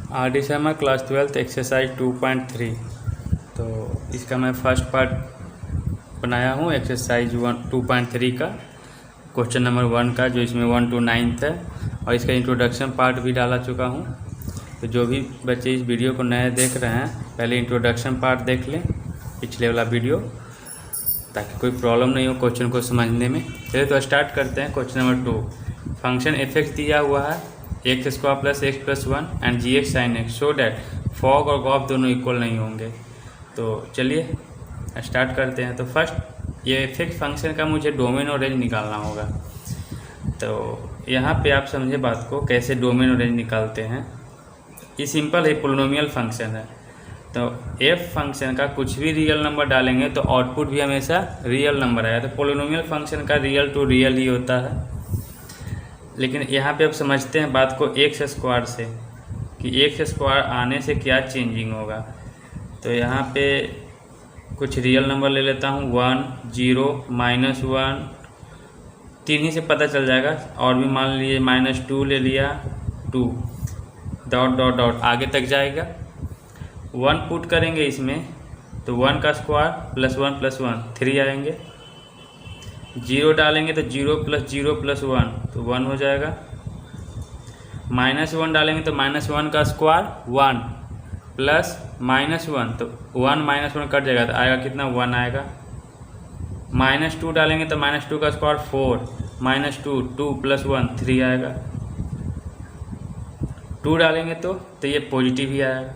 RD. Sharma class 12 exercise 2.3। तो इसका मैं फर्स्ट पार्ट बनाया हूँ एक्सरसाइज 2.3 का, क्वेश्चन नंबर 1 का, जो इसमें 1 to 9 है, और इसका इंट्रोडक्शन पार्ट भी डाला चुका हूँ। तो जो भी बच्चे इस वीडियो को नए देख रहे हैं, पहले इंट्रोडक्शन पार्ट देख लें, पिछले वाला वीडियो, ताकि कोई प्रॉब्लम नहीं हो क्वेश्चन को समझने में। चलिए तो स्टार्ट करते हैं। क्वेश्चन नंबर 2, फंक्शन एफ दिया हुआ है x² + x + 1 and gx sin x, so that fog और गॉफ दोनों इक्वल नहीं होंगे। तो चलिए स्टार्ट करते हैं। तो फर्स्ट ये एफ फंक्शन का मुझे डोमेन और रेंज निकालना होगा। तो यहाँ पे आप समझे बात को, कैसे डोमेन और रेंज निकालते हैं। ये सिंपल है, पोलिनोमियल फंक्शन है। तो एफ फंक्शन का कुछ भी रियल नंबर डालेंगे तो आउटपुट भी हमेशा रियल नंबर आएगा। तो पोलिनोमियल फंक्शन का रियल टू रियल ही होता है। लेकिन यहाँ पे अब समझते हैं बात को x² से, कि x² आने से क्या चेंजिंग होगा। तो यहाँ पे कुछ रियल नंबर ले लेता हूँ, 1, 0, -1, 3 ही से पता चल जाएगा। और भी मान लीजिए -2 ले लिया, 2, ... आगे तक जाएगा। 1 पुट करेंगे इसमें तो 1 का स्क्वायर +1 + 1 3 आएंगे। 0 डालेंगे तो 0 + 0 + 1 तो 1 हो जाएगा। -1 डालेंगे तो -1 का स्क्वायर 1 + -1 तो 1 -1 कट जाएगा, तो आएगा कितना, 1 आएगा। -2 डालेंगे तो -2 का स्क्वायर 4, -2 2 + 1 3 आएगा। 2 डालेंगे तो ये पॉजिटिव ही आएगा।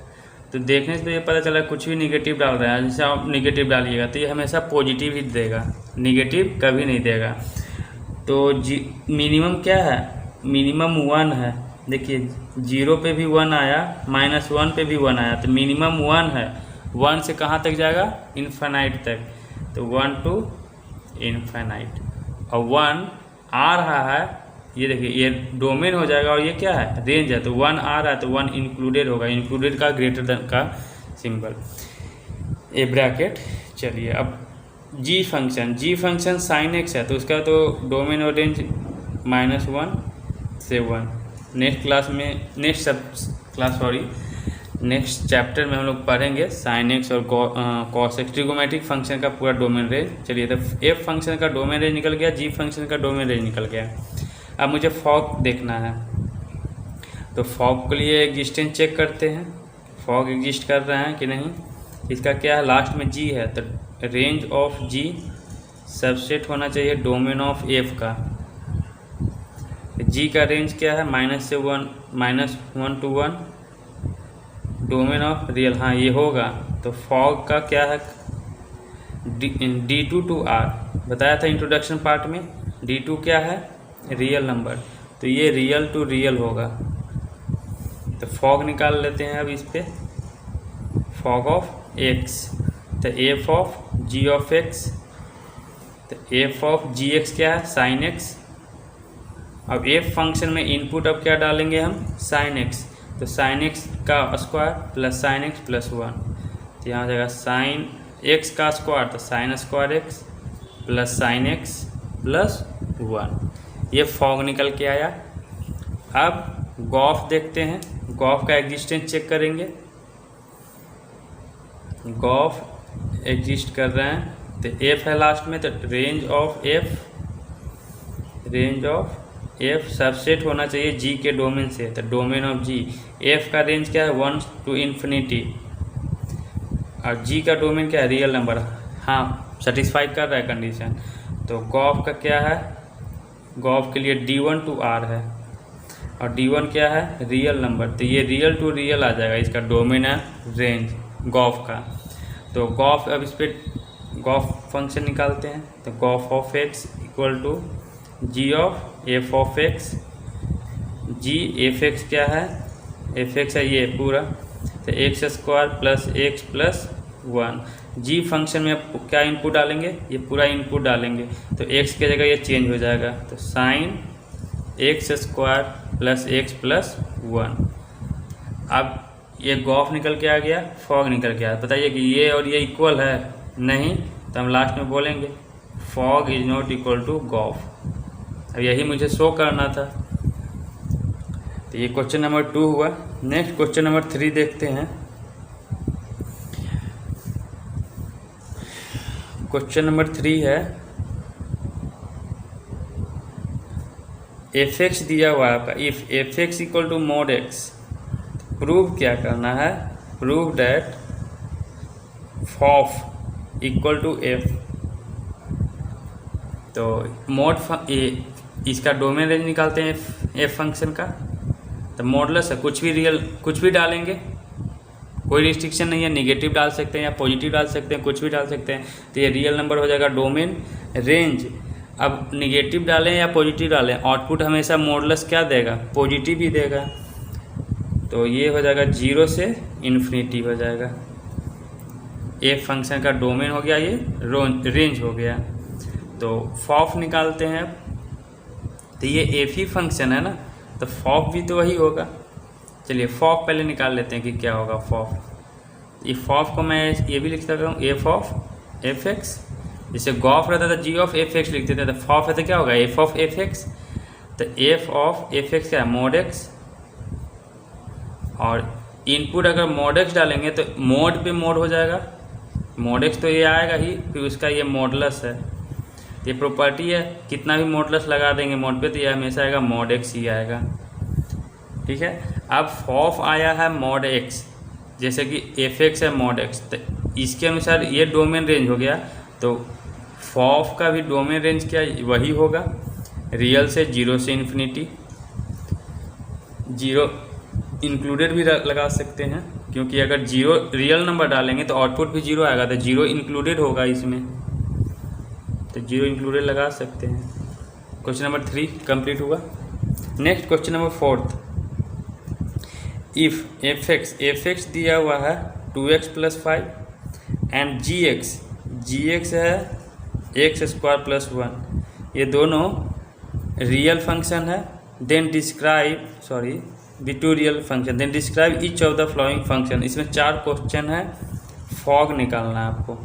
तो देखने से तो ये पता चला कुछ भी निगेटिव डाल रहा है। जैसे आप निगेटिव डालिएगा तो ये हमेशा पॉजिटिव ही देगा, निगेटिव कभी नहीं देगा। तो मिनिमम क्या है, मिनिमम 1 है। देखिए 0 पे भी 1 आया, -1 पे भी 1 आया, तो मिनिमम 1 है। 1 से कहाँ तक जाएगा, इन्फिनाइट तक। तो 1 to इन्फिनाइट। और 1 आ रहा है, ये देखिए ये डोमेन हो जाएगा, और ये क्या है, रेंज है। तो 1 आ रहा है तो 1 इंक्लूडेड होगा, इंक्लूडेड का ग्रेटर देन का सिंबल, ए ब्रैकेट। चलिए अब जी फंक्शन साइन एक्स है, तो उसका तो डोमेन और रेंज -1 से 1। नेक्स्ट चैप्टर में हम लोग पढ़ेंगे साइन एक्स और कॉस एक्स, ट्रिगोमेट्रिक फंक्शन का पूरा डोमेन रेंज। चलिए तो एफ फंक्शन का डोमेन रेंज निकल गया, जी फंक्शन का डोमेन रेंज निकल गया। अब मुझे फॉग देखना है। तो फॉग के लिए एग्जिस्टेंस चेक करते हैं, फॉग एग्जिस्ट कर रहा है कि नहीं। इसका क्या है, लास्ट में जी है, तो रेंज ऑफ जी सबसेट होना चाहिए डोमेन ऑफ एफ का। जी का रेंज क्या है, -1 से 1 to 1, डोमेन ऑफ रियल, हाँ ये होगा। तो फॉग का क्या है, D2 to R, बताया था इंट्रोडक्शन पार्ट में। D2 क्या है, रियल नंबर, तो ये रियल टू रियल होगा। तो फॉग निकाल लेते हैं अब इस पे, फॉग ऑफ एक्स। तो F of ji of x, तो एफ ऑफ जी एक्स क्या है, साइन एक्स। अब एफ फंक्शन में इनपुट अब क्या डालेंगे हम, साइन एक्स। तो साइन एक्स का स्क्वायर प्लस साइन एक्स + 1, तो यहाँ हो जाएगा साइन एक्स का स्क्वायर, तो sine square x plus sine x + 1। ये फॉग निकल के आया। अब गॉफ देखते हैं, गॉफ का एग्जिस्टेंस चेक करेंगे। गॉफ एग्जिस्ट कर रहे हैं, तो एफ है लास्ट में, तो रेंज ऑफ एफ सबसेट होना चाहिए जी के डोमेन से। तो डोमेन ऑफ जी, एफ का रेंज क्या है, 1 to इन्फिनिटी, और जी का डोमेन क्या है, रियल नंबर। हाँ सेटिस्फाई कर रहा है कंडीशन। तो गॉफ का क्या है, गॉफ के लिए D1 to R है, और D1 क्या है, रियल नंबर। तो ये रियल टू रियल आ जाएगा, इसका डोमेन है रेंज गॉफ का। तो गॉफ, अब इस पर गॉफ फंक्शन निकालते हैं। तो gof of x = g of f of x. G f x क्या है, एफ एक्स है ये पूरा, तो x² + x + 1। जी फंक्शन में अब क्या इनपुट डालेंगे, ये पूरा इनपुट डालेंगे, तो x की जगह ये चेंज हो जाएगा। तो साइन x² + x + 1। अब ये गॉफ निकल के आ गया, फॉग निकल के आया। बताइए कि ये और ये इक्वल है, नहीं, तो हम लास्ट में बोलेंगे fog is not equal to gof. अब यही मुझे शो करना था। तो ये क्वेश्चन नंबर 2 हुआ। नेक्स्ट क्वेश्चन नंबर 3 देखते हैं। क्वेश्चन नंबर 3 है, एफ एक्स दिया हुआ है आपका। If f x equal to mod x, prove क्या करना है, prove that fof equal to f. तो मॉड इसका डोमेन रेंज निकालते हैं एफ फंक्शन का। तो मॉडुलस है, कुछ भी रियल कुछ भी डालेंगे, कोई रिस्ट्रिक्शन नहीं है, निगेटिव डाल सकते हैं या पॉजिटिव डाल सकते हैं, कुछ भी डाल सकते हैं। तो ये रियल नंबर हो जाएगा। डोमेन रेंज, अब निगेटिव डालें या पॉजिटिव डालें, आउटपुट हमेशा मॉडुलस क्या देगा, पॉजिटिव ही देगा। तो ये हो जाएगा 0 से इन्फिनिटी हो जाएगा। एफ फंक्शन का डोमेन हो गया, ये रेंज हो गया। तो फॉफ निकालते हैं। तो ये एफ ही फंक्शन है ना, तो फॉफ भी तो वही होगा। चलिए फॉफ पहले निकाल लेते हैं कि क्या होगा फॉफ। ये फॉफ को मैं ये भी लिख सकता हूँ, एफ ऑफ एफ एक्स। जैसे गॉफ रहता था जी ऑफ एफ एक्स लिखते थे, तो फॉफ है तो क्या होगा, एफ ऑफ एफ एक्स। तो एफ ऑफ एफ एक्स क्या है, मॉड एक्स। और इनपुट अगर मॉड एक्स डालेंगे तो मॉड पे मॉड हो जाएगा, मॉड एक्स तो ये आएगा ही, फिर उसका ये मॉडुलस है। ये प्रॉपर्टी है, कितना भी मॉडुलस लगा देंगे मॉड पे तो ये हमेशा आएगा मॉड एक्स ही आएगा। ठीक है। अब फॉफ आया है मॉड एक्स, जैसे कि एफ एक्स है मॉड एक्स, तो इसके अनुसार ये डोमेन रेंज हो गया। तो फॉफ का भी डोमेन रेंज क्या वही होगा, रियल से 0 से इन्फिनिटी। 0 इंक्लूडेड भी लगा सकते हैं, क्योंकि अगर 0 रियल नंबर डालेंगे तो आउटपुट भी 0 आएगा, तो 0 इंक्लूडेड होगा इसमें, तो 0 इंक्लूडेड लगा सकते हैं। क्वेश्चन नंबर 3 कंप्लीट हुआ। Next question number 4, if f x दिया हुआ है 2x + 5 एंड जी एक्स है x² + 1, ये दोनों रियल फंक्शन है। Then describe the two real function, then describe each of the following function. इसमें 4 क्वेश्चन है, फॉग निकालना है आपको।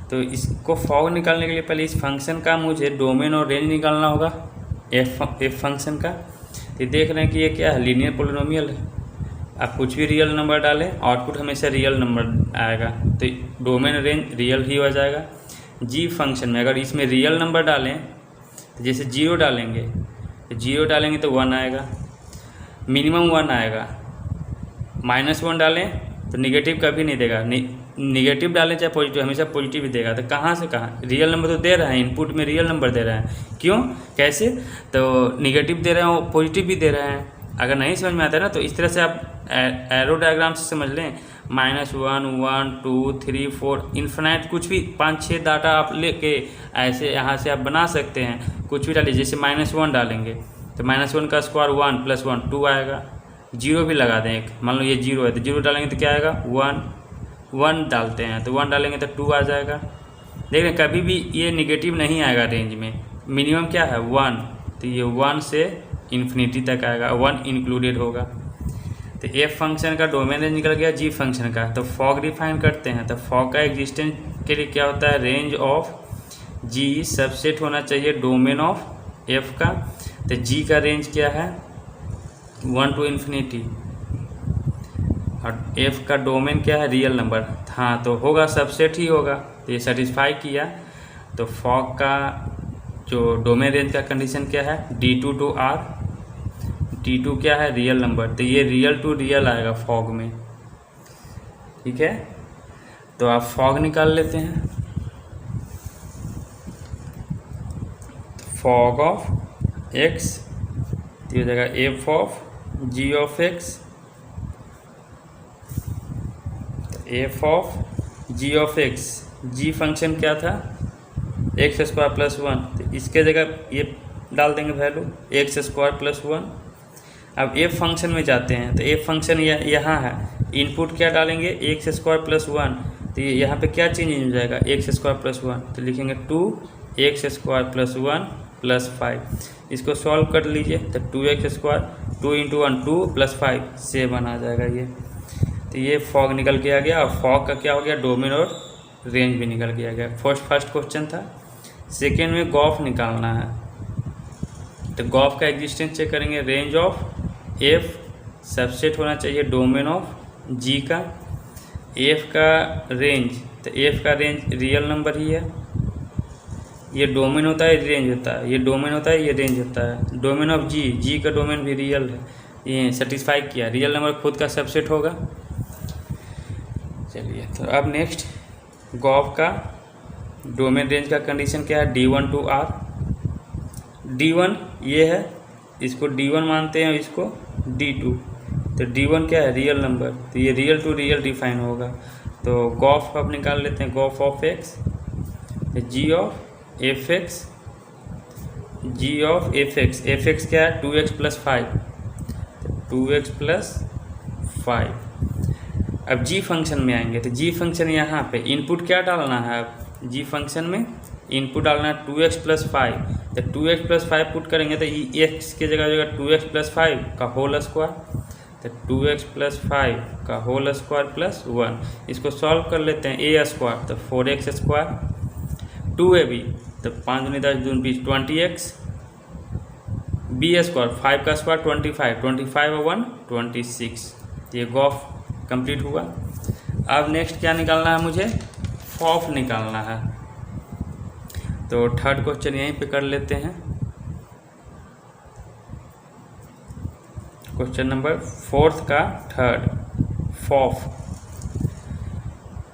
तो इसको फॉग निकालने के लिए पहले इस फंक्शन का मुझे डोमेन और रेंज निकालना होगा, एफ फंक्शन का। ये देख रहे हैं कि ये क्या है, लीनियर पोलिनोमियल है। आप कुछ भी रियल नंबर डालें, आउटपुट हमेशा रियल नंबर आएगा, तो डोमेन रेंज रियल ही हो जाएगा। जी फंक्शन में अगर इसमें रियल नंबर डालें, तो जैसे 0 डालेंगे तो 1 आएगा, मिनिमम 1 आएगा। -1 डालें तो निगेटिव कभी नहीं देगा, निगेटिव डालें चाहे पॉजिटिव, हमेशा पॉजिटिव ही देगा। तो कहाँ से कहाँ, रियल नंबर तो दे रहा है, इनपुट में रियल नंबर दे रहा है। क्यों, कैसे, तो निगेटिव दे रहे हैं और पॉजिटिव भी दे रहे हैं। अगर नहीं समझ में आता है ना, तो इस तरह से आप एरो डायग्राम से समझ लें। -1 1 2 3 4 इन्फिनाइट, कुछ भी 5-6 डाटा आप लेके ऐसे यहाँ से आप बना सकते हैं। कुछ भी डालिए, जैसे -1 डालेंगे तो -1 का स्क्वायर 1 + 1 2 आएगा। 0 भी लगा दें, एक मान लो ये 0 है तो 0 डालेंगे तो क्या आएगा 1 डालते हैं तो 1 डालेंगे तो 2 आ जाएगा। देख रहे कभी भी ये निगेटिव नहीं आएगा रेंज में। मिनिमम क्या है 1, तो ये 1 से इन्फिनिटी तक आएगा, 1 इंक्लूडेड होगा। तो एफ फंक्शन का डोमेन रेंज निकल गया जी फंक्शन का। तो फॉग डिफाइन करते हैं, तो फॉग का एग्जिस्टेंस के लिए क्या होता है, रेंज ऑफ जी सबसेट होना चाहिए डोमेन ऑफ एफ का। तो जी का रेंज क्या है 1 to इन्फिनिटी, और एफ का डोमेन क्या है रियल नंबर। हाँ, तो होगा सबसेट ही होगा, तो ये सेटिस्फाई किया। तो फॉग का जो डोमेन रेंज का कंडीशन क्या है, D2 to R। D2 क्या है रियल नंबर, तो ये रियल टू रियल आएगा फॉग में। ठीक है, तो आप फॉग निकाल लेते हैं। फॉग ऑफ एक्स तो ये हो जाएगा f of ji of x, f of ji of x. G function क्या था x² + 1, तो इसके जगह ये डाल देंगे वैल्यू x² + 1। अब एफ फंक्शन में जाते हैं, तो एफ फंक्शन यहाँ है, इनपुट क्या डालेंगे x² + 1, तो यहाँ पे क्या चेंज हो जाएगा x² + 1, तो लिखेंगे 2x² + 1 + 5। इसको सॉल्व कर लीजिए, तो 2x², 2 × 1 2 + 5 7 आ जाएगा ये। तो ये फॉग निकल के आ गया, और फॉग का क्या हो गया डोमेन और रेंज भी निकल के आ गया। फर्स्ट क्वेश्चन था। सेकेंड में गॉफ निकालना है, तो गॉफ का एग्जिस्टेंस चेक करेंगे, रेंज ऑफ एफ सबसेट होना चाहिए डोमेन ऑफ जी का। एफ का रेंज, तो एफ का रेंज रियल नंबर ही है। ये डोमेन होता है, रेंज होता है, ये डोमेन होता है, ये रेंज होता है। डोमेन ऑफ जी, जी का डोमेन भी रियल है, ये सेटिस्फाई किया, रियल नंबर खुद का सबसेट होगा। चलिए, तो अब नेक्स्ट गॉफ का डोमेन रेंज का कंडीशन क्या है, D1 to R। D1 ये है, इसको D1 मानते हैं, इसको D2। तो D1 क्या है, रियल नंबर, तो ये रियल टू रियल डिफाइन होगा। तो गॉफ अब निकाल लेते हैं, gof of x, g of f x, g of f x. F x क्या है, 2x + 5, 2x + 5। अब जी फंक्शन में आएंगे, तो जी फंक्शन यहाँ पे इनपुट क्या डालना है, अब जी फंक्शन में इनपुट डालना है 2x + 5। तो 2x + 5 पुट करेंगे तो x की जगह हो जाएगा 2x + 5 का होल स्क्वायर। तो 2x + 5 का होल स्क्वायर प्लस 1। इसको सॉल्व कर लेते हैं, a स्क्वायर तो 4x स्क्वायर, 2ab तो 5 × 10 = 20, 20x, b स्क्वायर 5 का स्क्वायर 25, 25 और 1 26। ये गॉफ कंप्लीट हुआ। अब नेक्स्ट क्या निकालना है मुझे, फॉफ निकालना है। तो थर्ड क्वेश्चन यहीं पे कर लेते हैं। क्वेश्चन नंबर 4 का थर्ड, फॉफ।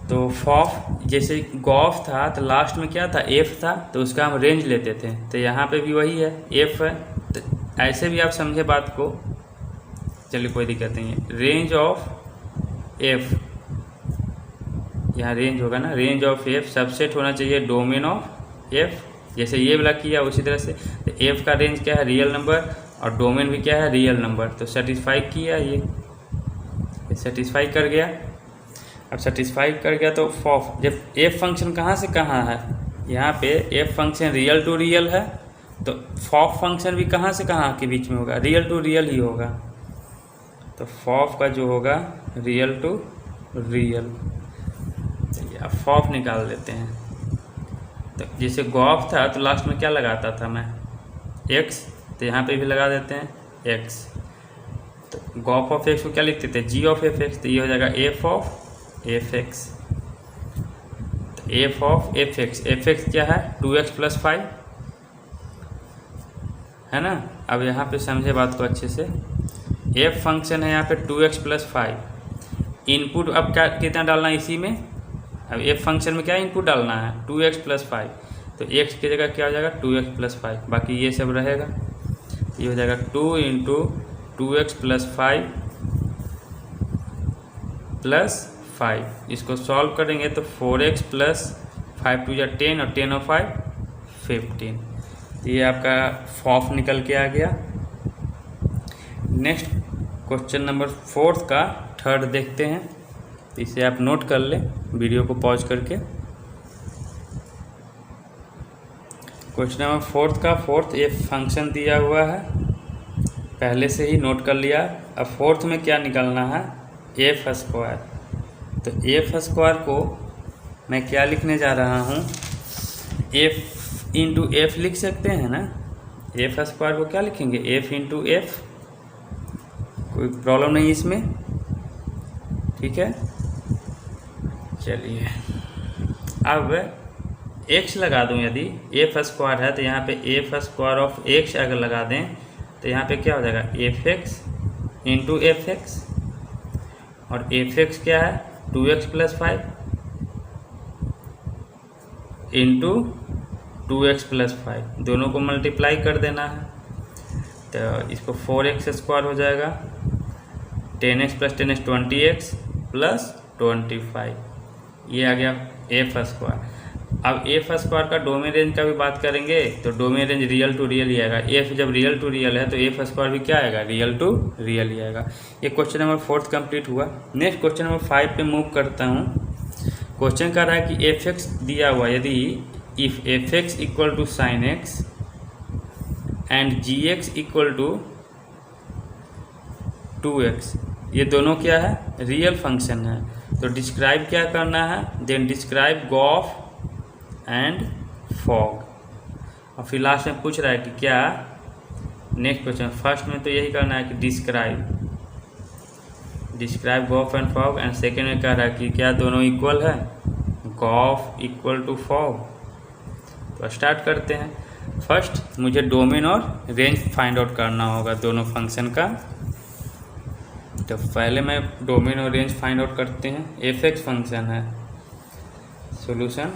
तो फॉफ जैसे गॉफ था तो लास्ट में क्या था, एफ था, तो उसका हम रेंज लेते थे। तो यहाँ पे भी वही है, एफ है, तो ऐसे भी आप समझे बात को। चलिए कोई दिक्कत नहीं है। रेंज ऑफ एफ, यहाँ रेंज होगा ना, रेंज ऑफ एफ सबसेट होना चाहिए डोमेन ऑफ एफ। जैसे ये वाला किया उसी तरह से, तो एफ का रेंज क्या है, रियल नंबर, और डोमेन भी क्या है, रियल नंबर। तो सेटिस्फाई किया, ये सेटिस्फाई कर गया। अब सेटिस्फाई कर गया तो फॉफ, जब एफ फंक्शन कहाँ से कहाँ है, यहाँ पे f function real to real है, तो फॉफ फंक्शन भी कहाँ से कहाँ के बीच में होगा, रियल टू रियल ही होगा। तो फॉफ का जो होगा रियल टू रियल। चलिए अब फॉफ निकाल लेते हैं। तो जैसे गॉफ था तो लास्ट में क्या लगाता था मैं, एक्स, तो यहाँ पे भी लगा देते हैं एक्स। तो गॉफ ऑफ एक्स को क्या लिखते थे, जी ऑफ एफ एक्स, तो ये हो जाएगा एफ ऑफ एफ एक्स। तो F of f x, f x क्या है, 2x + 5 है ना। अब यहाँ पे समझे बात को अच्छे से। एफ फंक्शन है यहाँ पे 2x + 5। इनपुट अब क्या कितना डालना है इसी में, अब एफ फंक्शन में क्या इनपुट डालना है, 2x + 5। तो x की जगह क्या हो जाएगा, 2x + 5, बाकी ये सब रहेगा। ये हो जाएगा 2 × 2x + 5 + 5। इसको सॉल्व करेंगे तो 4x + 5 × 2 = 10, और 10 और 5 15। तो ये आपका फॉफ निकल के आ गया। नेक्स्ट क्वेश्चन नंबर 4 का थर्ड देखते हैं। इसे आप नोट कर लें वीडियो को पॉज करके। क्वेश्चन नंबर 4 का फोर्थ एफ फंक्शन दिया हुआ है, पहले से ही नोट कर लिया। अब फोर्थ में क्या निकालना है, एफ स्क्वायर। तो एफ स्क्वायर को मैं क्या लिखने जा रहा हूँ, एफ इंटू एफ लिख सकते हैं ना। एफ स्क्वायर को क्या लिखेंगे, एफ इंटू एफ, कोई प्रॉब्लम नहीं इसमें, ठीक है। चलिए अब एक्स लगा दूं, यदि एफ स्क्वायर है तो यहाँ पे एफ स्क्वायर ऑफ एक्स अगर लगा दें तो यहाँ पे क्या हो जाएगा, F x into F x, और एफ एक्स क्या है 2x + 5 इंटू 2x + 5, दोनों को मल्टीप्लाई कर देना है। तो इसको 4x स्क्वायर हो जाएगा, 10x + 10x 20x + 25, ये आ गया एफ स्क्वायर। अब एफ स्क्वायर का डोमेन रेंज का भी बात करेंगे तो domain range real to real ही आएगा। एफ जब रियल टू रियल है तो एफ स्क्वायर भी क्या आएगा, रियल टू रियल ही आएगा। ये क्वेश्चन नंबर 4 कंप्लीट हुआ। नेक्स्ट क्वेश्चन नंबर 5 पे मूव करता हूँ। क्वेश्चन कह रहा है कि एफ एक्स दिया हुआ, यदि if f x equal to sine x and g x equal to 2x, ये दोनों क्या है, रियल फंक्शन है। तो डिस्क्राइब क्या करना है, then describe gof and fog. और फिर लास्ट में पूछ रहा है कि क्या नेक्स्ट क्वेश्चन, फर्स्ट में तो यही करना है कि describe gof and fog, and second में कह रहा है कि क्या दोनों इक्वल है, गॉफ इक्वल टू फॉग। तो स्टार्ट करते हैं। फर्स्ट मुझे डोमेन और रेंज फाइंड आउट करना होगा दोनों फंक्शन का। तो पहले मैं डोमेन और रेंज फाइंड आउट करते हैं। एफ फंक्शन है, सॉल्यूशन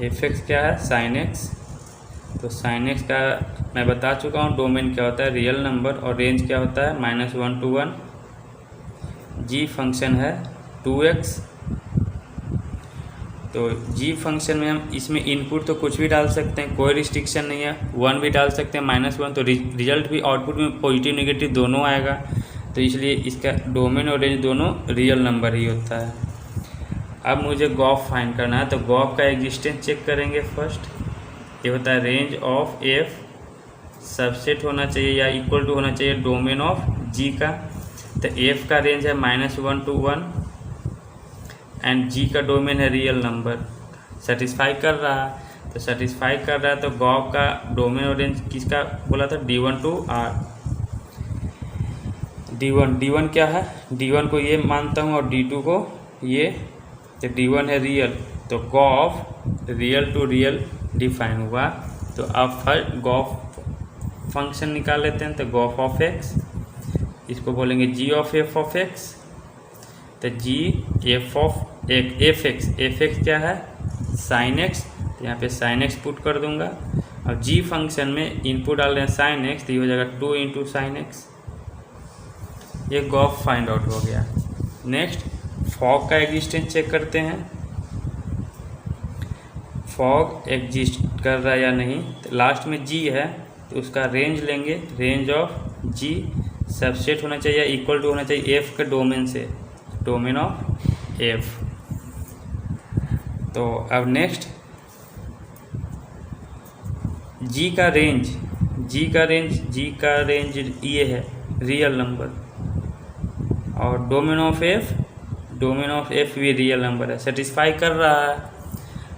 एफ क्या है, साइन एक्स। तो साइन एक्स का मैं बता चुका हूँ, डोमेन क्या होता है, रियल नंबर, और रेंज क्या होता है, -1 to 1। जी फंक्शन है 2x। तो जी फंक्शन में हम इसमें इनपुट तो कुछ भी डाल सकते हैं, कोई रिस्ट्रिक्शन नहीं है, 1 भी डाल सकते हैं, -1, तो रिजल्ट भी आउटपुट में पॉजिटिव नेगेटिव दोनों आएगा। तो इसलिए इसका डोमेन और रेंज दोनों रियल नंबर ही होता है। अब मुझे गॉफ फाइंड करना है, तो गॉफ का एग्जिस्टेंस चेक करेंगे फर्स्ट। ये होता है रेंज ऑफ एफ सबसेट होना चाहिए या इक्वल टू होना चाहिए डोमेन ऑफ जी का। तो एफ का रेंज है -1 to 1 एंड जी का डोमेन है रियल नंबर। सेटिस्फाई कर रहा है, तो सेटिस्फाई कर रहा है, तो गॉफ का डोमेन और रेंज किसका बोला था, D1 to R। D1 क्या है, D1 को ये मानता हूँ और D2 को ये। तो D1 है रियल, तो gof real to real define हुआ। तो अब फर्स्ट गॉफ फंक्शन निकाल लेते हैं। तो गॉफ ऑफ एक्स, इसको बोलेंगे जी ऑफ एफ ऑफ एक्स। तो जी एफ एक्स क्या है, साइन एक्स। तो यहाँ पे साइन एक्स पुट कर दूंगा। अब जी फंक्शन में इनपुट डाल रहे हैं साइन एक्स, तो ये हो जाएगा 2 × साइन एक्स। ये गॉफ फाइंड आउट हो गया। नेक्स्ट फॉग का एग्जिस्टेंस चेक करते हैं, फॉग एग्जिस्ट कर रहा है या नहीं। तो लास्ट में जी है, तो उसका रेंज लेंगे, रेंज ऑफ जी सबसेट होना चाहिए, इक्वल टू होना चाहिए एफ के डोमेन से, डोमेन ऑफ एफ। तो अब नेक्स्ट जी का रेंज ये है रियल नंबर, और डोमेन ऑफ एफ भी रियल नंबर है। सेटिस्फाई कर रहा है,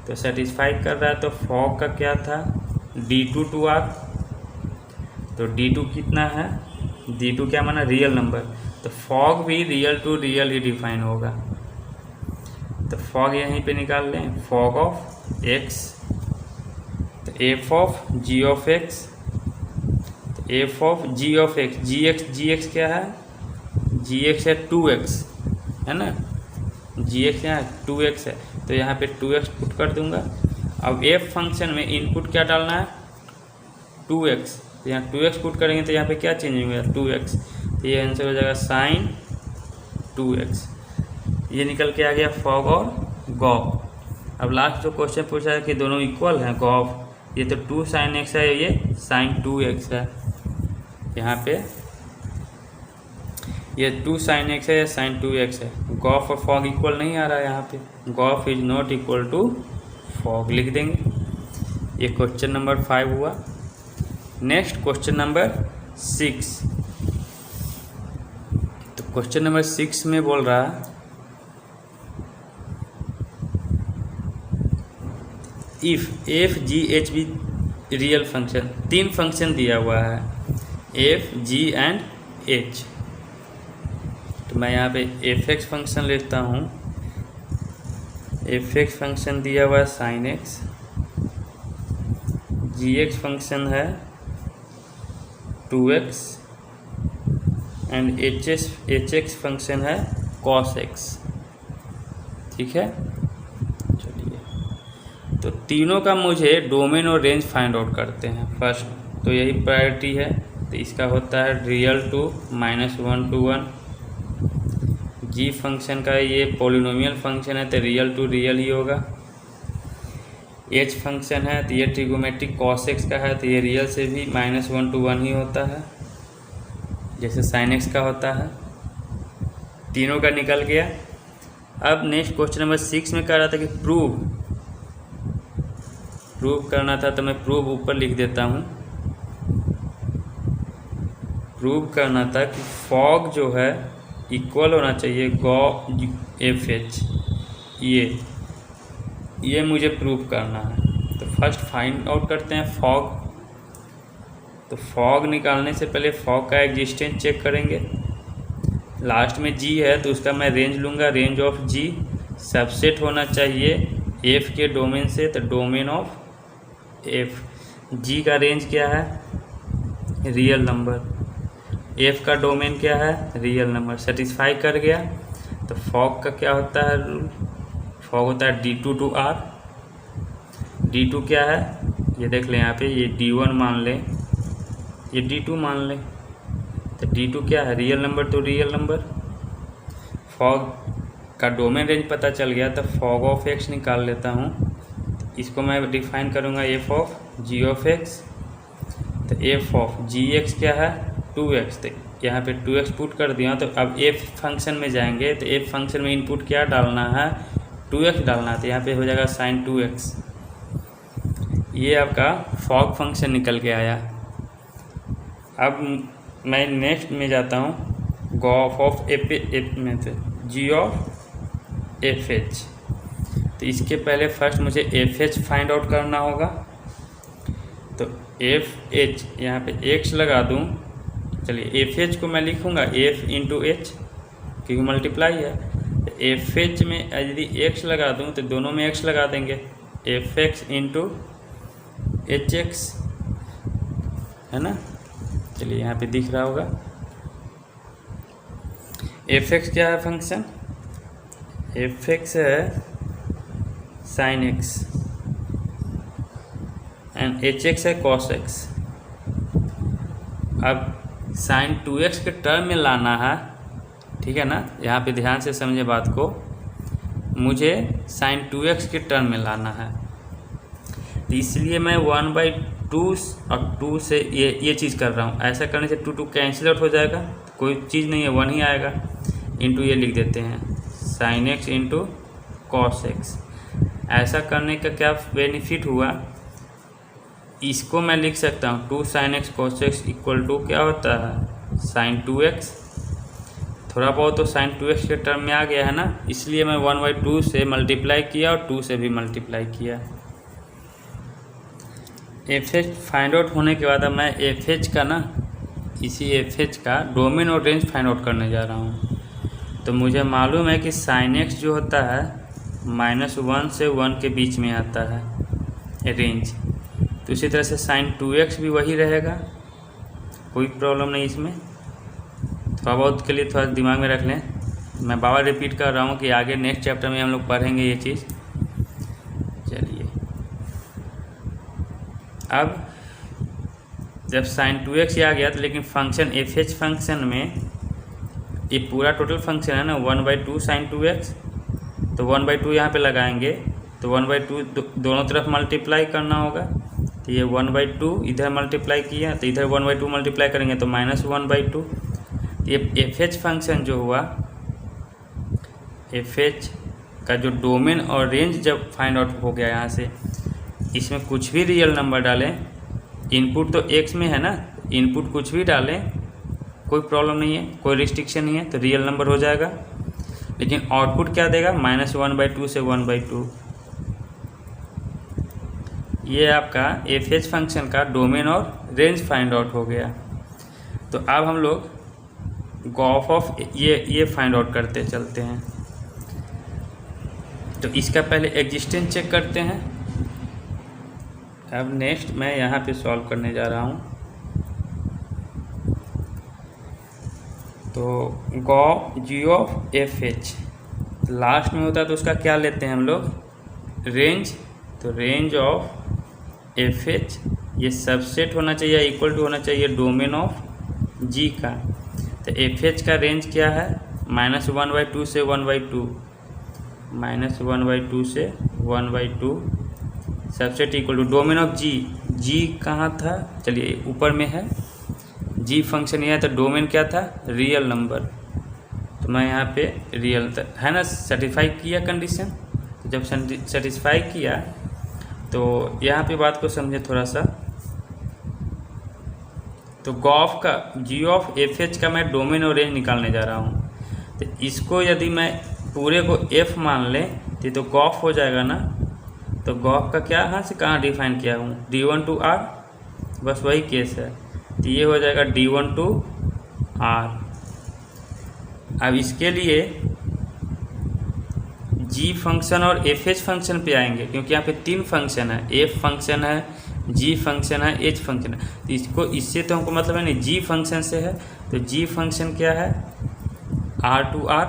तो सेटिस्फाई कर रहा है, तो फॉग का क्या था, D2 to R। तो D2 कितना है, D2 क्या माना, रियल नंबर। तो फॉग भी रियल टू रियल ही डिफाइन होगा। तो फॉग यहीं पे निकाल लें, फॉग ऑफ एक्स। तो F of ji of x, तो F of ji of x, G x क्या है, जी एक्स है 2x, है ना, जी एक्स यहाँ 2x है। तो यहाँ पे 2x पुट कर दूंगा। अब एफ फंक्शन में इनपुट क्या डालना है, 2x। तो यहाँ 2x पुट करेंगे, तो यहाँ पे क्या चेंज होगा, 2x। तो ये आंसर हो जाएगा साइन 2x। ये निकल के आ गया फॉग और गॉफ। अब लास्ट जो क्वेश्चन पूछा है कि दोनों इक्वल हैं, गॉफ, ये तो 2 sin x है, ये sin 2x है। यहाँ पे ये 2 sin x है या sin 2x है। गॉफ और फॉग इक्वल नहीं आ रहा है, यहाँ पे gof is not equal to fog लिख देंगे। ये क्वेश्चन नंबर 5 हुआ। Next question number 6। तो क्वेश्चन नंबर 6 में बोल रहा है if f g h be real function, 3 function दिया हुआ है, एफ जी एंड एच। तो मैं यहाँ पे एफ एक्स फंक्शन लेता हूँ। एफ एक्स फंक्शन दिया हुआ है sine x, G x function है 2x and H x function है cos x। ठीक है, चलिए, तो तीनों का मुझे डोमेन और रेंज फाइंड आउट करते हैं फर्स्ट। तो यही प्रायोरिटी है। तो इसका होता है real to -1 to 1। G function का ये पॉलिनोमियल फंक्शन है, तो रियल टू रियल ही होगा। एच फंक्शन है, तो ये ट्रिगोमेट्रिक cos x का है, तो ये रियल से भी -1 to 1 ही होता है, जैसे sin x का होता है। तीनों का निकल गया। अब नेक्स्ट क्वेश्चन नंबर 6 में कह रहा था कि प्रूव करना था, तो मैं प्रूव ऊपर लिख देता हूँ। प्रूव करना था कि फॉग जो है इक्वल होना चाहिए एफ एच। ये मुझे प्रूव करना है। तो फर्स्ट फाइंड आउट करते हैं फॉग। तो फॉग निकालने से पहले फॉग का एग्जिस्टेंस चेक करेंगे। लास्ट में जी है तो उसका मैं रेंज लूँगा, रेंज ऑफ जी सबसेट होना चाहिए एफ के डोमेन से, तो डोमेन ऑफ एफ। जी का रेंज क्या है? Real number. एफ का डोमेन क्या है? Real number. सेटिस्फाई कर गया तो फॉग का क्या होता है रूल? फॉग होता है D2 टू R। D2 क्या है ये देख लें, यहाँ पे ये D1 मान लें, ये D2 मान लें, तो D2 क्या है? रियल नंबर, तो रियल नंबर। फॉग का डोमेन रेंज पता चल गया तो फॉग ऑफ एक्स निकाल लेता हूँ। इसको मैं डिफाइन करूँगा f of ji of x. तो एफ ऑफ जी एक्स क्या है? 2x। तो यहाँ पे 2x पुट कर दिया, तो अब एफ फंक्शन में जाएंगे तो एफ फंक्शन में इनपुट क्या डालना है? 2x डालना है, तो यहाँ पे हो जाएगा sin 2x। ये आपका फॉग फंक्शन निकल के आया। अब मैं नेक्स्ट में जाता हूँ, गॉफ ऑफ एफ में से जी ऑफ एफ एच। तो इसके पहले फर्स्ट मुझे एफ एच फाइंड आउट करना होगा। तो एफ एच यहाँ पे एक्स लगा दूँ, चलिए एफ एच को मैं लिखूँगा एफ इंटू एच, क्योंकि मल्टीप्लाई है। तो एफ एच में यदि एक्स लगा दूँ तो दोनों में एक्स लगा देंगे, F x into H x, है ना। चलिए यहाँ पे दिख रहा होगा एफ एक्स क्या है फंक्शन? एफ एक्स है sine x and H x है कॉस एक्स। अब साइन 2x के टर्म में लाना है, ठीक है ना। यहाँ पे ध्यान से समझे बात को, मुझे साइन 2x के टर्म में लाना है, तो इसलिए मैं 1/2 और 2 से ये चीज़ कर रहा हूँ। ऐसा करने से 2 कैंसिल आउट हो जाएगा, कोई चीज़ नहीं है, 1 ही आएगा। इंटू ये लिख देते हैं sine x into cos x. ऐसा करने का क्या बेनिफिट हुआ? इसको मैं लिख सकता हूँ 2 sin x cos x equal to क्या होता है? sin 2x। थोड़ा बहुत तो sin 2x के टर्म में आ गया है ना, इसलिए मैं 1/2 से मल्टीप्लाई किया और 2 से भी मल्टीप्लाई किया। एफ एच फाइंड आउट होने के बाद अब मैं एफ एच का ना, इसी एफ एच का डोमेन और रेंज फाइंड आउट करने जा रहा हूँ। तो मुझे मालूम है कि sin x जो होता है -1 से 1 के बीच में आता है रेंज, तो इसी तरह से sin 2x भी वही रहेगा, कोई प्रॉब्लम नहीं इसमें। थोड़ा बहुत के लिए थोड़ा दिमाग में रख लें, मैं बार बार रिपीट कर रहा हूँ कि आगे नेक्स्ट चैप्टर में हम लोग पढ़ेंगे ये चीज़। चलिए अब जब sin 2x आ गया तो लेकिन फंक्शन एफ एच फंक्शन में ये पूरा टोटल फंक्शन है ना 1/2 sin 2x, तो 1/2 यहाँ पे लगाएंगे तो 1/2 दोनों तरफ मल्टीप्लाई करना होगा। तो ये 1/2 इधर मल्टीप्लाई किया तो इधर 1/2 मल्टीप्लाई करेंगे तो -1/2। ये एफ एच फंक्शन जो हुआ, एफ एच का जो डोमेन और रेंज जब फाइंड आउट हो गया यहाँ से, इसमें कुछ भी रियल नंबर डालें, इनपुट तो एक्स में है ना, इनपुट कुछ भी डालें कोई प्रॉब्लम नहीं है, कोई रिस्ट्रिक्शन नहीं है, तो रियल नंबर हो जाएगा। लेकिन आउटपुट क्या देगा? -1/2 से 1/2। ये आपका एफ एच फंक्शन का डोमेन और रेंज फाइंड आउट हो गया। तो अब हम लोग गॉफ ऑफ ये फाइंड आउट करते चलते हैं। तो इसका पहले एग्जिस्टेंस चेक करते हैं। अब नेक्स्ट मैं यहाँ पे सॉल्व करने जा रहा हूँ। तो gof g of f h last में होता है तो उसका क्या लेते हैं हम लोग? रेंज। तो रेंज ऑफ एफ एच ये सबसेट होना चाहिए, इक्वल टू होना चाहिए डोमेन ऑफ जी का। तो एफ एच का रेंज क्या है? -1/2 से 1/2, -1/2 से 1/2 subset equal to domain of g. G कहाँ था? चलिए ऊपर में है, जी फंक्शन यह है, तो डोमेन क्या था? Real number. तो मैं यहाँ पे रियल है ना, सेटिस्फाई किया कंडीशन। तो जब सेटिस्फाई किया तो यहाँ पे बात को समझे थोड़ा सा। तो गॉफ का जी ऑफ एफ एच का मैं डोमेन और रेंज निकालने जा रहा हूँ। तो इसको यदि मैं पूरे को एफ मान लें तो गॉफ हो जाएगा ना। तो गॉफ का क्या यहाँ से कहाँ डिफाइन किया हूँ? D1 टू R, बस वही केस है। तो ये हो जाएगा D1 to R। अब इसके लिए G फंक्शन और FH फंक्शन पे आएंगे, क्योंकि यहाँ पे 3 फंक्शन है, F फंक्शन है, G फंक्शन है, H फंक्शन है। तो इसको इससे तो हमको मतलब है नहीं, G फंक्शन से है। तो G फंक्शन क्या है, R to R।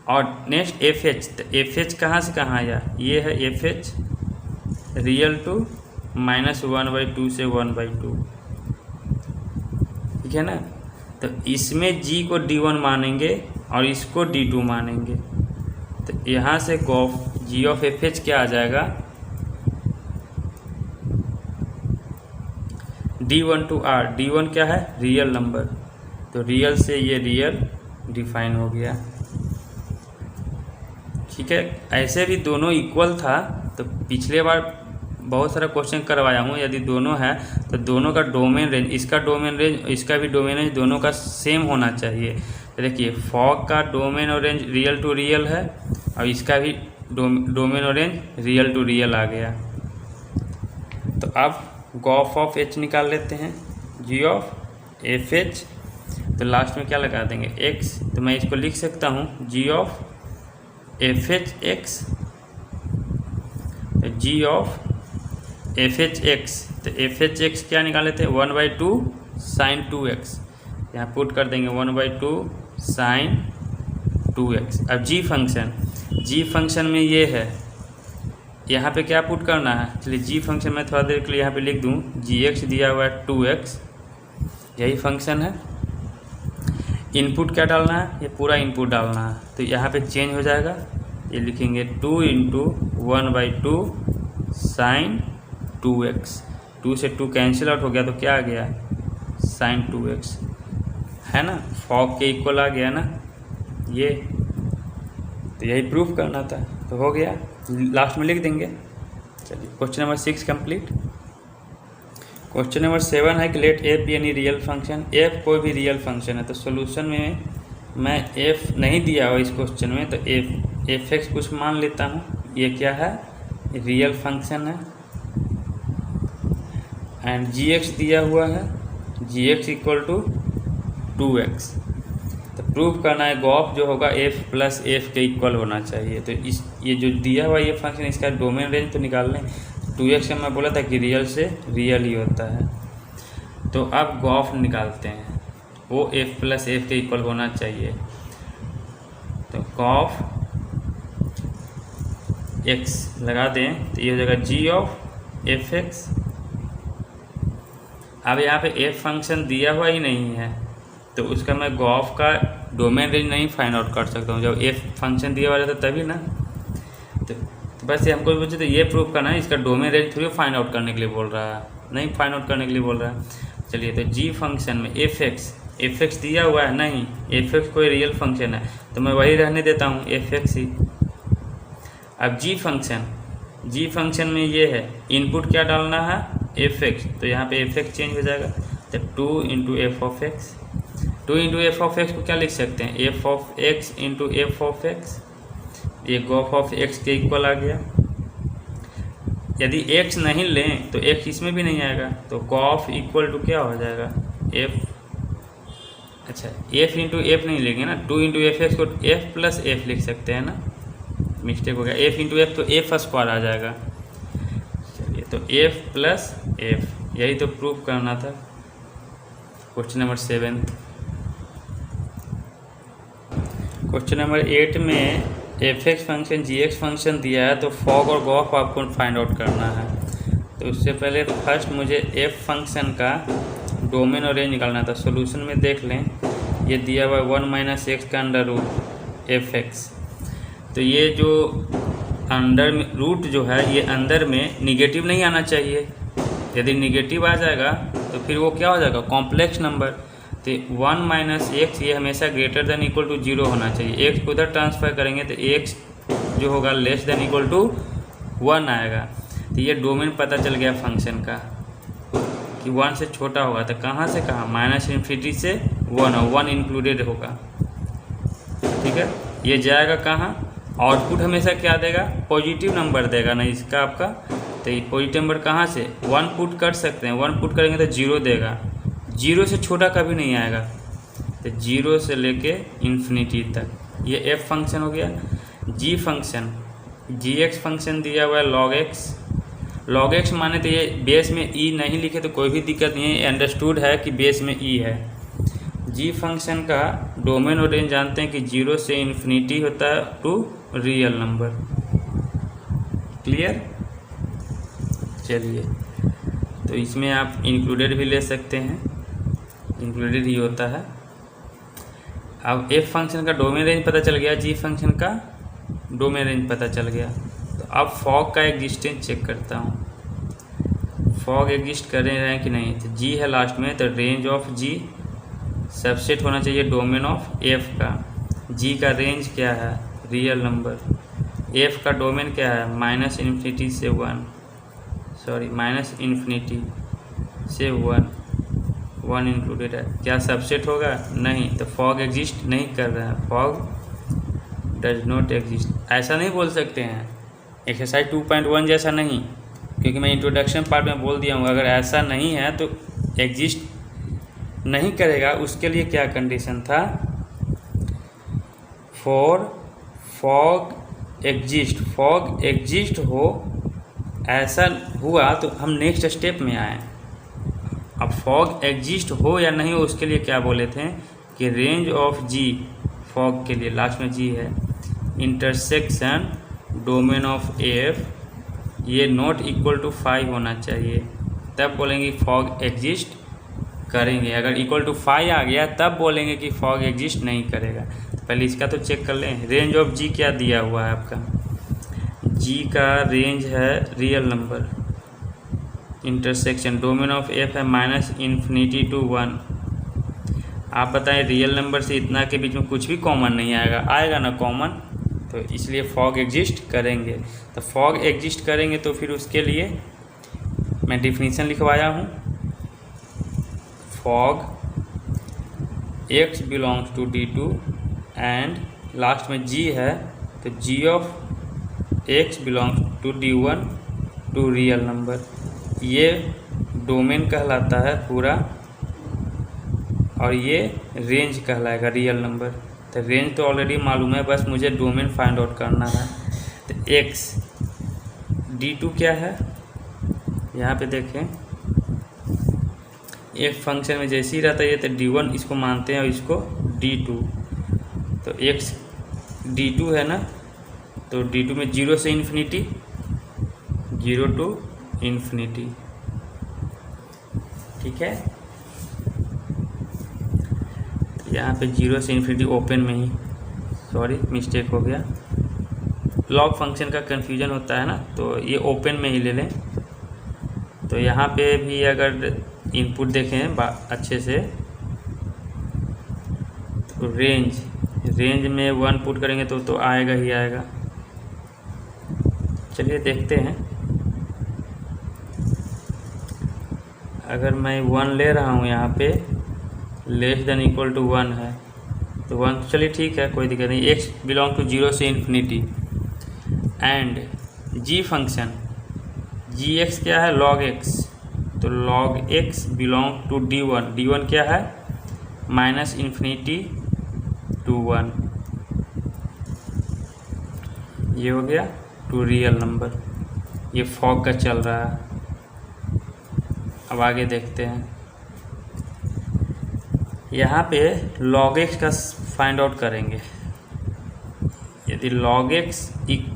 और नेक्स्ट FH, तो FH कहाँ से कहाँ आया, ये है FH रियल टू -1/2 से 1/2, ठीक है ना। तो इसमें G को D1 मानेंगे और इसको D2 मानेंगे। तो यहाँ से G ऑफ FH क्या आ जाएगा, D1 to R। D1 क्या है, रियल नंबर, तो रियल से ये रियल डिफाइन हो गया, ठीक है। ऐसे भी दोनों इक्वल था, तो पिछले बार बहुत सारा क्वेश्चन करवाया हूँ। यदि दोनों है तो दोनों का डोमेन रेंज, इसका डोमेन रेंज, इसका भी डोमेन रेंज दोनों का सेम होना चाहिए। तो देखिए फॉग का डोमेन और रेंज रियल टू रियल है, और इसका भी डोमेन और रेंज रियल टू रियल आ गया। तो अब गॉफ ऑफ एच निकाल लेते हैं, जी ऑफ एफ एच। तो लास्ट में क्या लगा देंगे, एक्स। तो मैं इसको लिख सकता हूँ g of f h x, g of f h x. तो एफ एच एक्स क्या निकाले थे, 1/2 साइन 2x। यहाँ पुट कर देंगे 1/2 साइन 2x। अब जी फंक्शन में ये है, यहाँ पे क्या पुट करना है, चलिए जी फंक्शन में थोड़ा देर के लिए यहाँ पे लिख दूँ, gx दिया हुआ है 2x, यही फंक्शन है। इनपुट क्या डालना है, ये पूरा इनपुट डालना है। तो यहाँ पे चेंज हो जाएगा, ये लिखेंगे 2 × 1/2 साइन 2x। 2 से 2 कैंसिल आउट हो गया, तो क्या आ गया, साइन 2x, है ना। फॉग के इक्वल आ गया ना ये। तो यही प्रूफ करना था, तो हो गया, लास्ट में लिख देंगे। चलिए question number 6 complete. Question number 7 है कि let f be any real function. f कोई भी रियल फंक्शन है, तो सोल्यूशन में मैं f नहीं दिया हुआ इस क्वेश्चन में, तो एफ एक्स कुछ मान लेता हूँ। ये क्या है, रियल फंक्शन है। एंड gx दिया हुआ है, gx = 2x। तो प्रूव करना है गॉफ जो होगा f + f के इक्वल होना चाहिए। तो इस ये जो दिया हुआ ये फंक्शन, इसका डोमेन रेंज तो निकाल लें। 2x का मैं बोला था कि रियल से रियल ही होता है। तो अब गॉफ निकालते हैं, वो f + f के इक्वल होना चाहिए। तो गॉफ x लगा दें, तो ये हो जाएगा g ऑफ एफ एक्स। अब यहाँ पे f फंक्शन दिया हुआ ही नहीं है, तो उसका मैं गॉफ का डोमेन रेंज नहीं फाइंड आउट कर सकता हूँ। जब f फंक्शन दिया हुआ रहता तभी ना। तो बस ये हमको पूछे, तो ये प्रूफ करना है, इसका डोमेन रेंज थोड़ी फाइंड आउट करने के लिए बोल रहा है, नहीं फाइंड आउट करने के लिए बोल रहा है। चलिए, तो g फंक्शन में एफ एक्स दिया हुआ है नहीं, एफ एक्स कोई रियल फंक्शन है, तो मैं वही रहने देता हूँ, एफ एक्स ही। अब जी फंक्शन में ये है, इनपुट क्या डालना है, एफ एक्स। तो यहाँ पे एफ एक्स चेंज हो जाएगा, तो 2 × f of x. 2 × f of x को क्या लिख सकते हैं, f of x × f of x। ये गॉफ ऑफ x के इक्वल आ गया। यदि x नहीं लें तो x इसमें भी नहीं आएगा, तो गॉफ = क्या हो जाएगा, f। अच्छा, f × f नहीं लेंगे ना, 2 × f को f + f लिख सकते हैं ना, मिस्टेक हो गया। f × f तो f² आ जाएगा। चलिए, तो f + f, यही तो प्रूफ करना था। Question number 7। क्वेश्चन नंबर 8 में F x function gx function दिया है, तो फॉग और गॉफ आपको फाइंड आउट करना है। तो उससे पहले फर्स्ट मुझे f फंक्शन का डोमेन और रेंज निकालना था। सॉल्यूशन में देख लें, ये दिया हुआ 1 - x का √ एफ एक्स। तो ये जो अंडर में रूट जो है, ये अंदर में निगेटिव नहीं आना चाहिए। यदि निगेटिव आ जाएगा तो फिर वो क्या हो जाएगा, कॉम्प्लेक्स नंबर। तो 1 - x ये हमेशा > 0 होना चाहिए। x को उधर ट्रांसफ़र करेंगे तो x जो होगा <= 1 आएगा। तो ये डोमेन पता चल गया फंक्शन का कि 1 से छोटा होगा। तो कहाँ से कहाँ, -∞ से 1, और 1 इंक्लूडेड होगा, ठीक है। ये जाएगा कहाँ, आउटपुट हमेशा क्या देगा, पॉजिटिव नंबर देगा ना, इसका आपका तो ये पॉजिटिव नंबर कहाँ से 1 पुट कर सकते हैं, 1 पुट करेंगे तो 0 देगा, 0 से छोटा कभी नहीं आएगा। तो 0 से लेके इन्फिनिटी तक ये एफ फंक्शन हो गया। जी फंक्शन, जी एक्स फंक्शन दिया हुआ है लॉग एक्स। लॉग एक्स माने तो ये बेस में ई नहीं लिखे तो कोई भी दिक्कत नहीं है, अंडरस्टूड है कि बेस में ई है। जी फंक्शन का डोमेन और रेंज जानते हैं कि 0 से इन्फिनिटी होता है टू रियल नंबर। क्लियर? चलिए, तो इसमें आप इंक्लूडेड भी ले सकते हैं, इंक्लूडेड ही होता है। अब एफ फंक्शन का डोमेन रेंज पता चल गया, जी फंक्शन का डोमेन रेंज पता चल गया। तो अब फॉग का एग्जिस्टेंस चेक करता हूँ, फॉग एग्जिस्ट कर रहे हैं कि नहीं। तो जी है लास्ट में, तो रेंज ऑफ जी सबसेट होना चाहिए डोमेन ऑफ एफ का। जी का रेंज क्या है, रियल नंबर। एफ का डोमेन क्या है, माइनस इन्फिनिटी से 1, सॉरी माइनस इन्फिनिटी से 1 इंक्लूडेड है। क्या सबसेट होगा, नहीं, तो फॉग एग्जिस्ट नहीं कर रहा है, फॉग डज नॉट एग्जिस्ट। ऐसा नहीं बोल सकते हैं एक्सरसाइज 2.1 जैसा नहीं, क्योंकि मैं इंट्रोडक्शन पार्ट में बोल दिया हूँ अगर ऐसा नहीं है तो एग्जिस्ट नहीं करेगा। उसके लिए क्या कंडीशन था, फॉर फॉग एग्जिस्ट हो, ऐसा हुआ तो हम नेक्स्ट स्टेप में आए। अब फॉग एग्जिस्ट हो या नहीं हो उसके लिए क्या बोले थे कि रेंज ऑफ जी, फॉग के लिए लास्ट में जी है, इंटरसेक्शन डोमेन ऑफ एफ ये नॉट इक्वल टू 5 होना चाहिए, तब बोलेंगे फॉग एग्जिस्ट करेंगे। अगर इक्वल टू 5 आ गया तब बोलेंगे कि फॉग एग्जिस्ट नहीं करेगा। पहले इसका तो चेक कर लें, रेंज ऑफ जी क्या दिया हुआ है आपका, जी का रेंज है real number, intersection domain of F है माइनस इन्फिनिटी टू 1। आप बताएं रियल नंबर से इतना के बीच में कुछ भी कॉमन नहीं आएगा, आएगा ना कॉमन, तो इसलिए फॉग एग्जिस्ट करेंगे। तो फॉग एग्जिस्ट करेंगे तो फिर उसके लिए मैं डिफिनीशन लिखवाया हूँ, fog x belongs to D2 and last में g है तो g of x belongs to D1 to real number. ये डोमेन कहलाता है पूरा और ये रेंज कहलाएगा रियल नंबर। तो रेंज तो ऑलरेडी मालूम है, बस मुझे डोमेन फाइंड आउट करना है। तो x D2 क्या है, यहाँ पे देखें एक फंक्शन में जैसे ही रहता है तो D1 इसको मानते हैं और इसको D2। तो x D2 है ना, तो D2 में 0 से इन्फिनिटी, 0 टू इन्फिनिटी, ठीक है। यहाँ पे 0 से इन्फिनिटी ओपन में ही, सॉरी मिस्टेक हो गया, लॉग फंक्शन का कन्फ्यूजन होता है ना, तो ये ओपन में ही ले लें। तो यहाँ पे भी अगर इनपुट देखें अच्छे से तो रेंज में 1 पुट करेंगे तो आएगा ही आएगा। चलिए देखते हैं, अगर मैं 1 ले रहा हूँ यहाँ पे लेस देन इक्वल टू 1 है तो 1, चलिए ठीक है कोई दिक्कत नहीं। x बिलोंग टू 0 से infinity and g function g x क्या है, log x, तो log x belong to D1, D1 क्या है माइनस इन्फिनिटी टू 1, ये हो गया टू रियल नंबर। ये फॉग का चल रहा है। अब आगे देखते हैं, यहाँ पे log x का फाइंड आउट करेंगे। यदि log x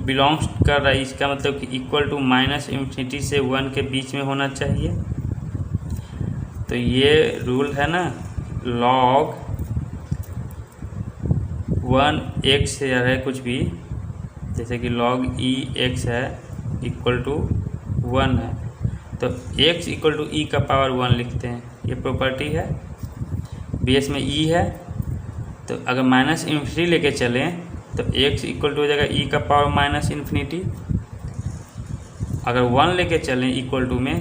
बिलोंग्स कर रहा है, इसका मतलब कि इक्वल टू माइनस इन्फिनिटी से 1 के बीच में होना चाहिए। तो ये रूल है ना, log 1 x से है कुछ भी, जैसे कि log e x है इक्वल टू 1 है, तो x इक्वल टू e का पावर 1 लिखते हैं। ये प्रॉपर्टी है, बेस में e है, तो अगर माइनस इन्फिनिटी लेके चलें तो x इक्वल टू हो जाएगा e का पावर माइनस इन्फिनिटी। अगर 1 लेके चलें इक्वल टू में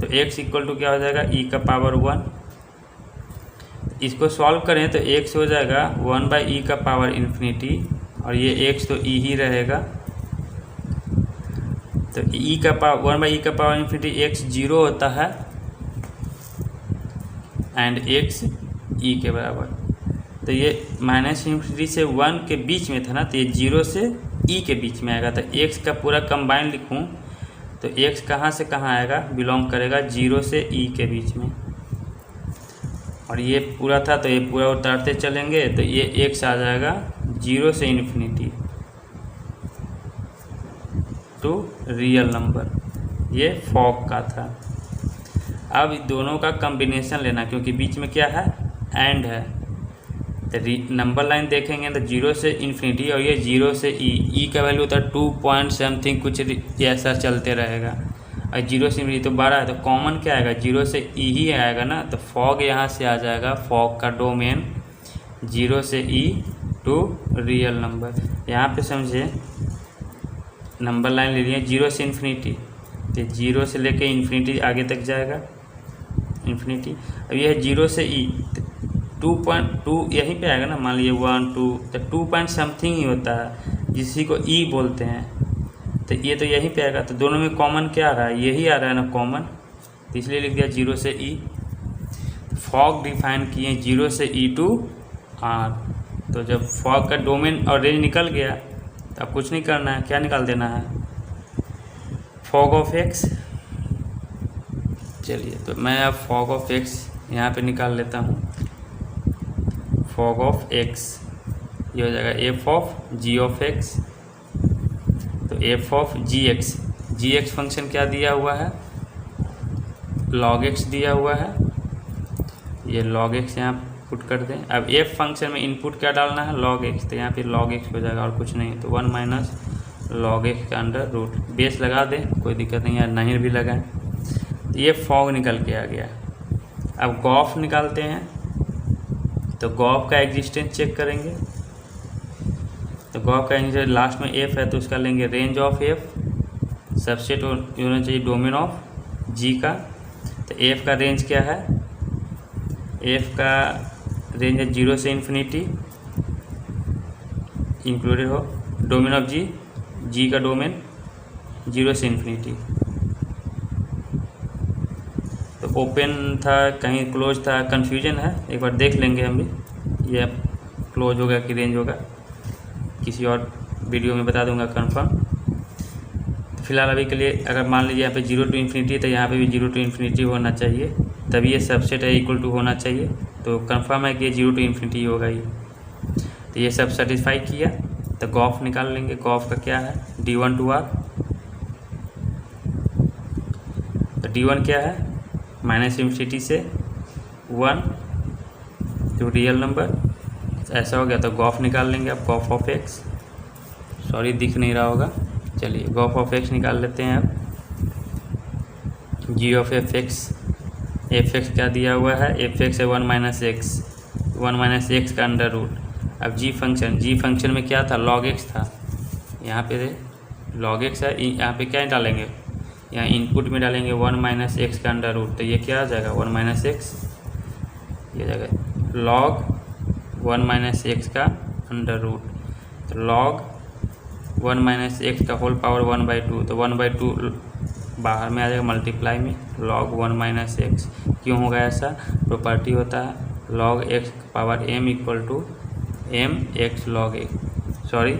तो x इक्वल टू क्या हो जाएगा, e का पावर 1। इसको सॉल्व करें तो x हो जाएगा 1/e का पावर इन्फिनिटी और ये x तो e ही रहेगा। तो तो ई का पावर 1/e का पावर इन्फिनिटी x 0 होता है एंड x e के बराबर। तो ये माइनस इन्फिनिटी से 1 के बीच में था ना, तो ये 0 से e के बीच में आएगा। तो x का पूरा कंबाइन लिखूँ तो x कहाँ से कहाँ आएगा, बिलोंग करेगा 0 से e के बीच में। और ये पूरा था तो ये पूरा उतारते चलेंगे तो ये x आ जाएगा 0 से इन्फिनिटी टू रियल नंबर। ये फॉग का था। अब दोनों का कॉम्बिनेशन लेना, क्योंकि बीच में क्या है, एंड है। तो नंबर लाइन देखेंगे तो 0 से इन्फिनिटी और ये 0 से ई का वैल्यू होता है 2 पॉइंट समथिंग कुछ ऐसा चलते रहेगा। और 0 से इन्फिनिटी तो 12 है, तो कॉमन क्या आएगा, 0 से ई ही आएगा ना। तो फॉग यहाँ से आ जाएगा, फॉग का डोमेन 0 से ई टू रियल नंबर। यहाँ पे समझे नंबर लाइन ले लिए 0 से इन्फिनिटी, तो 0 से लेके इन्फिनिटी आगे तक जाएगा इन्फिनिटी। अब ये है 0 से ई, 2.2 यहीं पे आएगा ना, मान लीजिए 1 2, तो 2 पॉइंट समथिंग ही होता है जिसी को ई बोलते हैं। तो ये तो यहीं पे आएगा। तो दोनों में कॉमन क्या आ रहा है, यही आ रहा है ना कॉमन, तो इसलिए लिख दिया 0 से ई। फॉग डिफाइन किए 0 से ई टू आर। तो जब फॉग का डोमेन और रेंज निकल गया तो अब कुछ नहीं करना है, क्या निकाल देना है, फॉग ऑफ एक्स। चलिए तो मैं अब फॉग ऑफ एक्स यहाँ पे निकाल लेता हूँ। फॉग ऑफ एक्स ये हो जाएगा f of ji of x. तो F of g x function क्या दिया हुआ है, लॉग एक्स दिया हुआ है। ये लॉग एक्स यहाँ पुट कर दें। अब एफ फंक्शन में इनपुट क्या डालना है, लॉग एक्स, तो यहाँ पे लॉग एक्स हो जाएगा और कुछ नहीं। तो 1 माइनस लॉग एक्स का अंडर रूट। बेस लगा दें, कोई दिक्कत नहीं है, नहीं भी लगाएं। तो ये फॉग निकल के आ गया। अब गॉफ निकालते हैं, तो गॉफ का एग्जिस्टेंस चेक करेंगे। तो गॉफ का एग्जिस्टेंस लास्ट में एफ है तो उसका लेंगे रेंज ऑफ एफ, सबसेट होना चाहिए डोमेन ऑफ जी का। तो एफ का रेंज क्या है, एफ का रेंज है 0 से इन्फिनिटी इंक्लूडेड हो, डोमेन ऑफ जी का डोमेन 0 से इन्फिनिटी। तो ओपन था कहीं क्लोज था, कन्फ्यूजन है, एक बार देख लेंगे हम भी, ये क्लोज होगा कि रेंज होगा, किसी और वीडियो में बता दूंगा कंफर्म। तो फिलहाल अभी के लिए अगर मान लीजिए यहाँ पे 0 टू इन्फिनिटी तो यहाँ पे भी 0 टू इन्फिनिटी होना चाहिए, तभी ये सबसेट है इक्वल टू होना चाहिए। तो कंफर्म है कि ये 0 टू इन्फिनिटी होगा ये। तो ये सब सेटिस्फाई किया तो गॉफ निकाल लेंगे। गॉफ का क्या है, D1 टू R। तो D1 क्या है, माइनस इन्फिनिटी से 1 टू रियल नंबर। ऐसा हो गया तो गॉफ निकाल लेंगे। अब गॉफ ऑफ एक्स, सॉरी दिख नहीं रहा होगा, चलिए गॉफ ऑफ एक्स निकाल लेते हैं। अब जी ऑफ एफ एक्स क्या दिया हुआ है, एफ एक्स है 1 माइनस एक्स का अंडर रूट। अब जी फंक्शन में क्या था, लॉग एक्स था, यहाँ पे लॉग एक्स है, यहाँ पे क्या डालेंगे, यहाँ इनपुट में डालेंगे 1 माइनस एक्स का अंडर रूट। तो ये क्या आ जाएगा 1 माइनस एक्स, ये जाएगा लॉग 1 माइनस एक्स का अंडर रूट। तो लॉग 1 माइनस एक्स का होल पावर 1/2, तो 1/2 बाहर में आ जाएगा मल्टीप्लाई में, लॉग 1 माइनस एक्स। क्यों होगा ऐसा, प्रॉपर्टी होता है log x power m equal to m x log x, sorry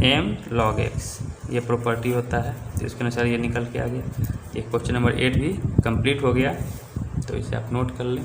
m log x, ये प्रॉपर्टी होता है। तो इसके अनुसार ये निकल के आ गया। ये क्वेश्चन नंबर 8 भी कंप्लीट हो गया, तो इसे आप नोट कर लें।